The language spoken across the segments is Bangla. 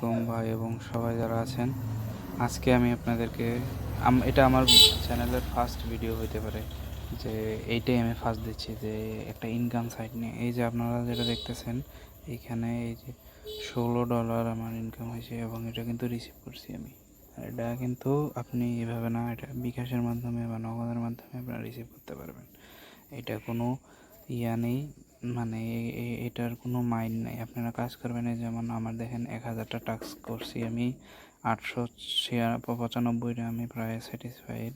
আলাইকুম ভাই এবং সবাই যারা আছেন। আজকে আমি আপনাদেরকে এটা আমার চ্যানেলের ফার্স্ট ভিডিও হতে পারে, যে এইটাই আমি ফার্স্ট দিচ্ছি যে একটা ইনকাম সাইট নিয়ে। এই যে আপনারা যেটা দেখতেছেন এইখানে, এই যে $16 আমার ইনকাম হয়েছে এবং এটা কিন্তু রিসিভ করছি আমি। আর এটা কিন্তু আপনি এভাবে না, এটা বিকাশের মাধ্যমে বা নগদের মাধ্যমে আপনারা রিসিভ করতে পারবেন। এটা কোনো ইয়া নেই, মানে এটার কোনো মাইন্ড নেই। আপনারা কাজ করবেন, যেমন আমার দেখেন 1000টা টাস্ক করছি আমি, 895টা আমি প্রায় স্যাটিসফাইড,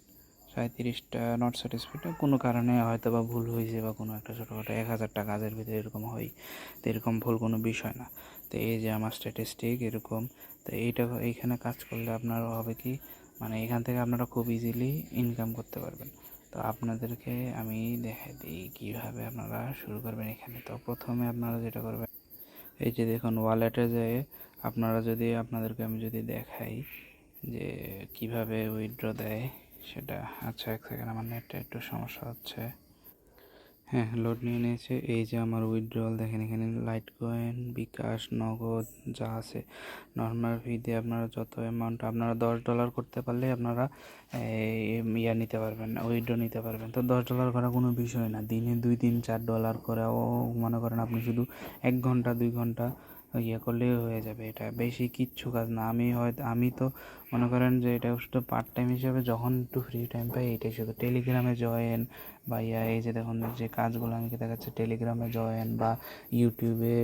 37টা নট স্যাটিসফাইড। কোনো কারণে হয়তো বা ভুল হয়েছে বা কোনো একটা ছোটোখাটো 1000টা কাজের ভিতরে এরকম হয়, তো এরকম ভুল কোনো বিষয় না। তো এই যে আমার স্ট্যাটিস্টিক এরকম। তো এইখানে কাজ করলে আপনার হবে কি, মানে এখান থেকে আপনারা খুব ইজিলি ইনকাম করতে পারবেন। তো আপনাদেরকে আমি দেখাই দিই কীভাবে আপনারা শুরু করবেন এখানে। তো প্রথমে আপনারা যেটা করবেন, এই যে দেখুন ওয়ালেটে যেয়ে আপনারা যদি, আপনাদেরকে আমি যদি দেখাই যে কিভাবে উইথড্র দেয় সেটা। আচ্ছা, এক সেকেন্ড, আমার নেটটা একটু সমস্যা হচ্ছে। হ্যাঁ, লোড নিয়ে নিয়েছে। এই যে আমার উইথড্রল দেখেন, এখানে লাইট কয়েন, বিকাশ, নগদ যা আছে। নর্মাল ফি দিয়ে আপনারা যত অ্যামাউন্ট, আপনারা $10 করতে পারলে আপনারা ইয়া নিতে পারবেন, উইথড্র নিতে পারবেন। তো $10 করা কোনো বিষয় না, দিনে 2, 3, 4 ডলার করেও মনে করেন আপনি শুধু 1 ঘন্টা 2 ঘন্টা ইয়ে করলেই হয়ে যাবে। এটা বেশি কিচ্ছু কাজ না। আমি তো মনে করেন যে এটা শুধু পার্ট টাইম হিসেবে যখন একটু ফ্রি টাইম পাই এটাই শুধু। টেলিগ্রামে জয়েন বা এই যে দেখুন যে কাজগুলো আমি দেখাচ্ছি, টেলিগ্রামে জয়েন বা ইউটিউবে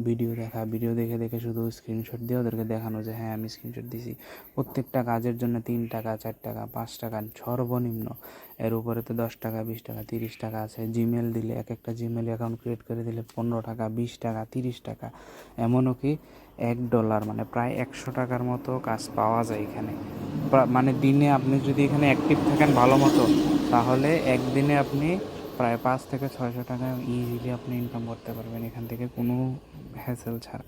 ভিডিও দেখে দেখে শুধু স্ক্রিনশট দিয়ে ওদেরকে দেখানো যে হ্যাঁ আমি স্ক্রিনশট দিছি। প্রত্যেকটা কাজের জন্য $3, $4, $5 সর্বনিম্ন। এর উপরে তো $10, $20, $30 আছে। জিমেল দিলে, একটা জিমেল অ্যাকাউন্ট ক্রিয়েট করে দিলে $15, $20, $30। এমনও কি $1, মানে প্রায় $100 মতো কাজ পাওয়া যায় এখানে। মানে দিনে আপনি যদি এখানে অ্যাক্টিভ থাকেন ভালো মতো, তাহলে একদিনে আপনি প্রায় $500 থেকে $600 ইজিলি আপনি ইনকাম করতে পারবেন এখান থেকে, কোনো হ্যাসেল ছাড়া।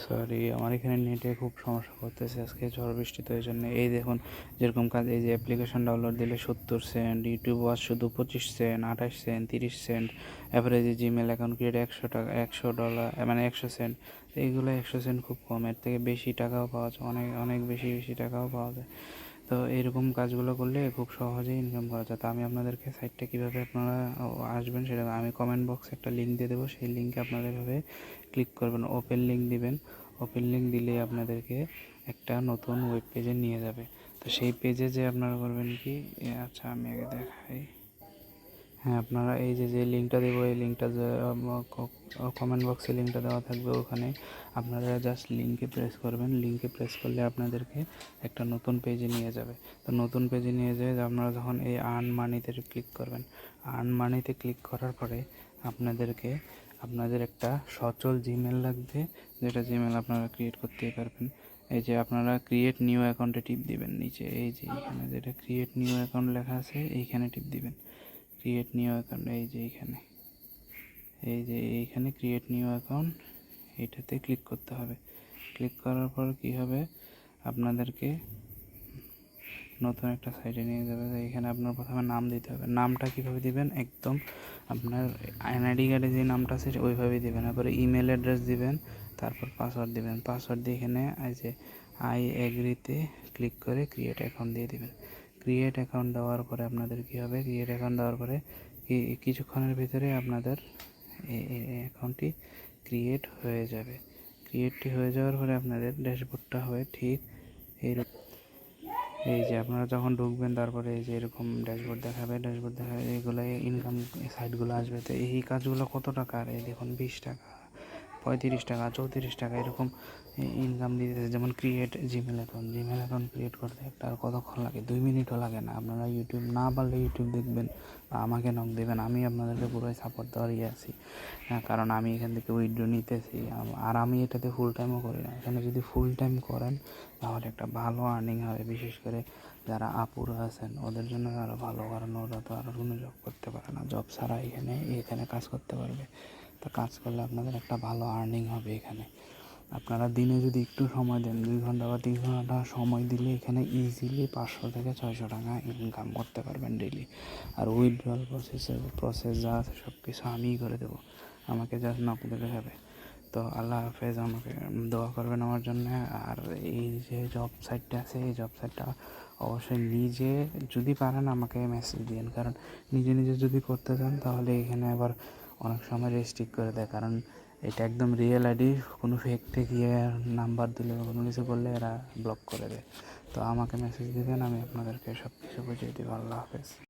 সরি, আমার এখানে নেটে খুব সমস্যা করতেছে আজকে, ঝড় বৃষ্টি, তো এই জন্য। এই দেখুন যেরকম কাজ, এই যে অ্যাপ্লিকেশন ডাউনলোড দিলে 70 সেন্ট, ইউটিউব ওয়াচ শুধু 25 সেন্ট, 28 সেন্ট, 30 সেন্ট। অ্যাভারেজে জিমেল অ্যাকাউন্ট ক্রিয়েট $100, $100, মানে 100 সেন্ট। তো এইগুলো 100 সেন্ট খুব কম, এর থেকে বেশি টাকাও পাওয়া যায়, অনেক অনেক বেশি বেশি টাকাও পাওয়া যায়। তো এরকম কাজগুলো করলে খুব সহজেই ইনকাম করা যায়। তো আমি আপনাদেরকে সাইটটা কীভাবে আপনারা আসবেন সেটা আমি কমেন্ট বক্সে একটা লিঙ্ক দিয়ে দেবো, সেই লিঙ্কে আপনারা এভাবে ক্লিক করবেন, ওপেন লিঙ্ক দিবেন। ওপেন লিঙ্ক দিলে আপনাদেরকে একটা নতুন ওয়েব পেজে নিয়ে যাবে। তো সেই পেজে যে আপনারা করবেন কি, আচ্ছা আমি আগে দেখাই। হ্যাঁ, আপনারা এই যে যে লিঙ্কটা দেবো, এই লিঙ্কটা যে কমেন্ট বক্সে লিঙ্কটা দেওয়া থাকবে, ওখানে আপনারা জাস্ট লিঙ্কে প্রেস করবেন। লিঙ্কে প্রেস করলে আপনাদেরকে একটা নতুন পেজে নিয়ে যাবে। তো নতুন পেজে নিয়ে যায় আপনারা যখন এই আর্ন মানিতে ক্লিক করবেন, আর্ন মানিতে ক্লিক করার পরে আপনাদের একটা সচল জিমেল লাগবে, যেটা জিমেল আপনারা ক্রিয়েট করতেই পারবেন। এই যে আপনারা ক্রিয়েট নিউ অ্যাকাউন্টে টিপ দিবেন, নিচে এই যে এখানে যেটা ক্রিয়েট নিউ অ্যাকাউন্ট লেখা আছে এইখানে টিপ দিবেন। ক্রিয়েট নিউ অ্যাকাউন্ট, এই যে এইখানে ক্রিয়েট নিউ অ্যাকাউন্ট, এইটাতে ক্লিক করতে হবে। ক্লিক করার পর কি হবে, আপনাদেরকে নতুন একটা সাইটে নিয়ে যাবে। এখানে আপনার প্রথমে নাম দিতে হবে। নামটা কীভাবে দিবেন, একদম আপনার এনআইডি কার্ডে যে নামটা আছে ওইভাবেই দেবেন। তারপরে ইমেল অ্যাড্রেস দিবেন, তারপর পাসওয়ার্ড দিবেন। পাসওয়ার্ড দিয়ে এখানে এই যে আই এগ্রিতে ক্লিক করে ক্রিয়েট অ্যাকাউন্ট দিয়ে দিবেন। ক্রিয়েট অ্যাকাউন্ট দেওয়ার পরে আপনাদের কী হবে, ক্রিয়েট অ্যাকাউন্ট দেওয়ার পরে কিছুক্ষণের ভিতরে আপনাদের এই অ্যাকাউন্টটি ক্রিয়েট হয়ে যাবে। ক্রিয়েটটি হয়ে যাওয়ার পরে আপনাদের ড্যাশবোর্ডটা হবে ঠিক এই যে আপনারা যখন ঢুকবেন, তারপরে এই যে এরকম ড্যাশবোর্ড দেখাবে। এইগুলো ইনকাম সাইটগুলো আসবে। তো এই কাজগুলো কত টাকার, এই দেখুন $20, $35, $34 এরকম ইনকাম দিতেছে। যেমন ক্রিয়েট জিমেল অ্যাকাউন্ট ক্রিয়েট করতে একটা আর কতক্ষণ লাগে, 2 মিনিটও লাগে না। আপনারা ইউটিউব না পারলে ইউটিউব দেখবেন বা আমাকে নক দেবেন, আমি আপনাদেরকে পুরোই সাপোর্ট দেওয়ারই আছি। হ্যাঁ, কারণ আমি এখান থেকে উইথড্র নিতেছি, আর আমি এটাতে ফুল টাইমও করি না। এখানে যদি ফুল টাইম করেন তাহলে একটা ভালো আর্নিং হবে, বিশেষ করে যারা আপুরা আছেন ওদের জন্য আরও ভালো, কারণ ওরা তো আরও কোনো জব করতে পারে না, জব ছাড়া এখানে কাজ করতে পারবে। তো কাজ করলে আপনাদের একটা ভালো আর্নিং হবে এখানে। আপনারা দিনে যদি একটু সময় দেন, 2 ঘন্টা বা 3 ঘন্টা সময় দিলে এখানে ইজিলি $500 থেকে $600 ইনকাম করতে পারবেন ডেইলি। আর উইথড্রয়াল প্রসেস যা আছে সব কিছু আমিই করে দেবো, আমাকে জাস্ট নক দিলে হবে। তো আল্লাহ হাফেজ, আমাকে দোয়া করবেন আমার জন্য। আর এই যে জব সাইটটা আছে, এই জব সাইটটা অবশ্যই নিজে যদি পারেন আমাকে মেসেজ দিন, কারণ নিজে নিজে যদি করতে চান তাহলে এখানে আবার অনেক সময় রেস্ট্রিক্ট করে দেয়, কারণ এটা একদম রিয়েল আইডি, কোনো ফেক ঠেকিয়ে নাম্বার দিলে বা কোনো কিছু করলে এরা ব্লক করে দেয়। তো আমাকে মেসেজ দিবেন, আমি আপনাদেরকে সব কিছু বুঝিয়ে দেবো। আল্লাহ হাফেজ।